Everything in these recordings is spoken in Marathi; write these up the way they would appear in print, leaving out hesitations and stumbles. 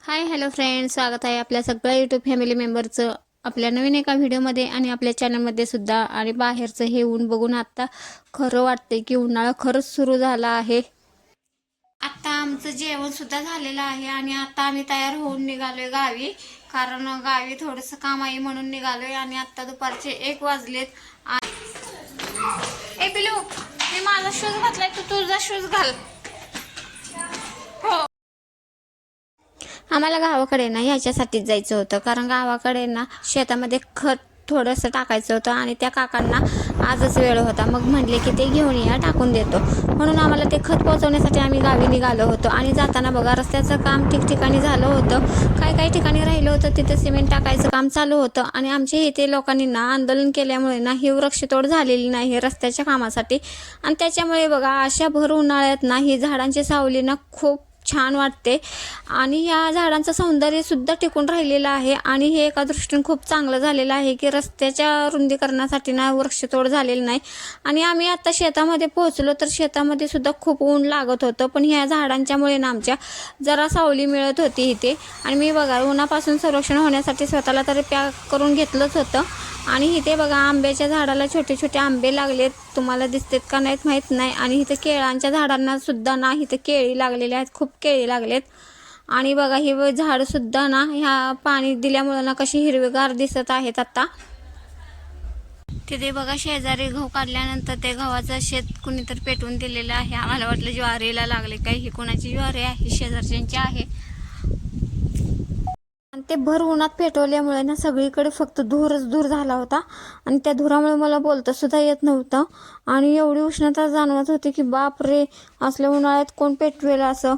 हाय हॅलो फ्रेंड्स, स्वागत आहे आपल्या सगळ्या यूट्यूब फॅमिली मेंबरचं आपल्या नवीन एका व्हिडिओमध्ये आणि आपल्या चॅनलमध्ये सुद्धा। आणि बाहेरचं हे ऊन बघून आता खरं वाटते की उन्हाळा खरंच सुरू झाला आहे। आता आमचं जेवण सुद्धा झालेलं आहे आणि आता आम्ही तयार होऊन निघालोय गावी, कारण गावी थोडंसं काम आहे म्हणून निघालोय। आणि आता दुपारचे 1 वाजलेत। ए पिलू, मी माझा शूज घातलाय, तू तुझा शूज घाल। हो, आम्हाला गावाकडे ना ह्याच्यासाठीच जायचं होतं, कारण गावाकडे ना शेतामध्ये खत थोडंसं टाकायचं होतं आणि त्या काकांना आजच वेळ होता। मग म्हणले की ते घेऊन या, टाकून देतो। म्हणून आम्हाला ते खत पोहोचवण्यासाठी आम्ही गावी निघालो होतो। आणि जाताना बघा रस्त्याचं काम ठिकठिकाणी झालं होतं, काही ठिकाणी राहिलं होतं, तिथं सिमेंट टाकायचं काम चालू होतं। आणि आमच्या इथे लोकांनी ना आंदोलन केल्यामुळे ना ही वृक्षतोड झालेली नाही रस्त्याच्या कामासाठी। आणि त्याच्यामुळे बघा अशा भर उन्हाळ्यात ना ही झाडांची सावली ना खूप छान वाटते। आणि या झाडांचं सौंदर्य सुद्धा टिकून राहिलेलं आहे। आणि हे एका दृष्टीने खूप चांगलं झालेलं आहे की रस्त्याच्या रुंदीकरणासाठी ना वृक्षतोड झालेलं नाही। आणि आम्ही आता शेतामध्ये पोहोचलो तर शेतामध्ये सुद्धा खूप ऊन लागत होतं, पण ह्या झाडांच्यामुळे ना आमच्या जरा सावली मिळत होती इथे। आणि मी बघा उन्हापासून संरक्षण होण्यासाठी स्वतःला तरी पॅक करून घेतलंच होतं। आणि इथे बघा आंब्याच्या झाडाला छोटे छोटे आंबे लागलेत, तुम्हाला दिसतेत का नाहीत माहीत नाही। आणि इथे केळांच्या झाडांना सुद्धा ना इथे केळी लागलेली आहेत, खूप केळी लागलेत। आणि बघा हे झाड सुद्धा ना ह्या पाणी दिल्यामुळे ना कशी हिरवेगार दिसत आहेत। आता तिथे बघा शेजारी गहू काढल्यानंतर ते गव्हाचं शेत कुणीतरी पेटवून दिलेलं आहे। आम्हाला वाटलं ज्वारीला लागले काय, ही कोणाची ज्वारी आहे, शेजारच्यांची आहे। आणि ते भर उन्हात पेटवल्यामुळे ना सगळीकडे फक्त धूरच धूर झाला होता। आणि त्या धुरामुळे मला बोलता सुद्धा येत नव्हतं। आणि एवढी उष्णता जाणवत होती की बाप रे, असल्या उन्हाळ्यात कोण पेटवेल असं।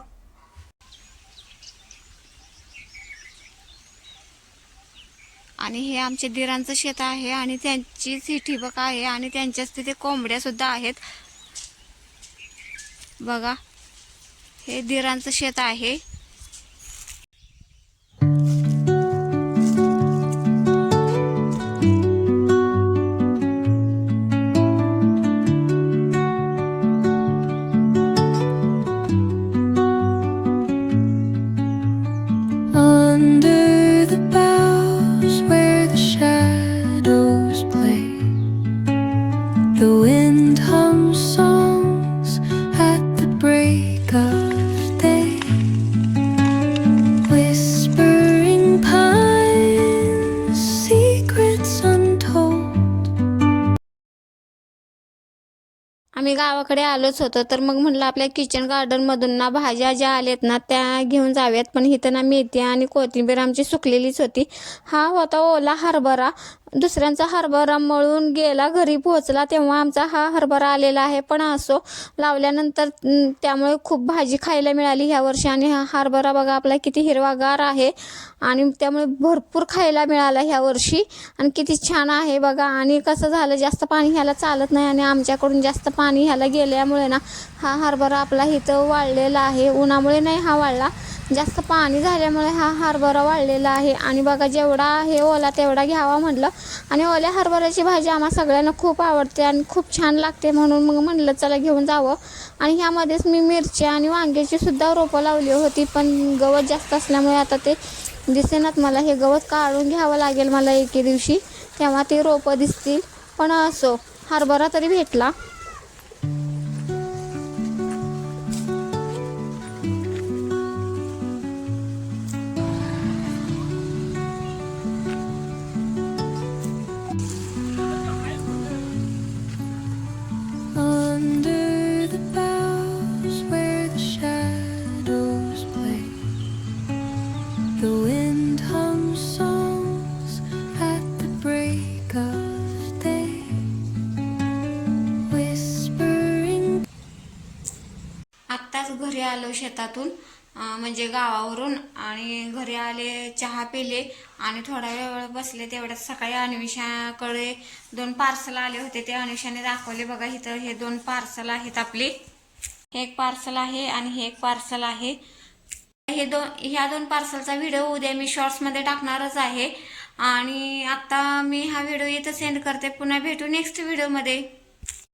आणि हे आमच्या दिरांचं शेत आहे आणि त्यांचीच ही ठिबक आहे आणि त्यांच्याच तिथे कोंबड्या सुद्धा आहेत। बघा हे दिरांचं शेत आहे। Under the boughs where the shadows play, the wind hums songs at the break of day, whispering pines, secrets untold. आम्ही गावाकडे आलोच होतो, तर मग म्हणलं आपल्या किचन गार्डन मधून ना भाज्या ज्या आल्यात ना त्या घेऊन जाव्यात। पण इथं ना मेथी आणि कोथिंबीर आमची सुकलेलीच होती। हा होता ओला हरभरा, दुसऱ्यांचा हरभरा मळून गेला, घरी पोहोचला तेव्हा आमचा हा हरभरा आलेला आहे। पण असो, लावल्यानंतर त्यामुळे खूप भाजी खायला मिळाली ह्या वर्षी। आणि हा हरभरा बघा आपला किती हिरवागार आहे आणि त्यामुळे भरपूर खायला मिळाला ह्या वर्षी। आणि किती छान आहे बघा। आणि कसं झालं, जास्त पाणी ह्याला चालत नाही आणि आमच्याकडून जास्त पाणी ह्याला गेल्यामुळे ना हा हरभरा आपला इथं वाळलेला आहे। उन्हामुळे नाही हा वाळला, जास्त पाणी झाल्यामुळे हा हरभरा वाळलेला आहे। आणि बघा जेवढा हे ओला तेवढा घ्यावा म्हटलं। आणि ओल्या हरभऱ्याची भाजी आम्हा सगळ्यांना खूप आवडते आणि खूप छान लागते, म्हणून मग म्हणलं चला घेऊन जावं। आणि ह्यामध्येच मी मिरची आणि वांग्याची सुद्धा रोपं लावली होती, पण गवत जास्त असल्यामुळे आता ते दिसेनात मला। हे गवत काढून घ्यावं लागेल मला एके दिवशी, तेव्हा ते रोपं दिसतील। पण असो, हरभरा तरी भेटला। Under the boughs where the shadows play, the wind hums songs at the break of day, whispering. आत्ताच घरी आलो शेतातून, म्हणजे गावावरून। आणि घरी आले, चहा पिले आणि थोडा वेळ बसले। तेवढ्यात सकाळी अन्वेषाकडे 2 पार्सल आले होते, ते अन्वेषाने दाखवले। बघा इथं हे 2 पार्सल आहेत आपले, हे एक पार्सल आहे आणि हे एक पार्सल आहे। ह्या 2 पार्सलचा व्हिडिओ उद्या मी शॉर्ट्समध्ये टाकणारच आहे। आणि आता मी हा व्हिडिओ इथं सेंड करते, पुन्हा भेटू नेक्स्ट व्हिडिओमध्ये।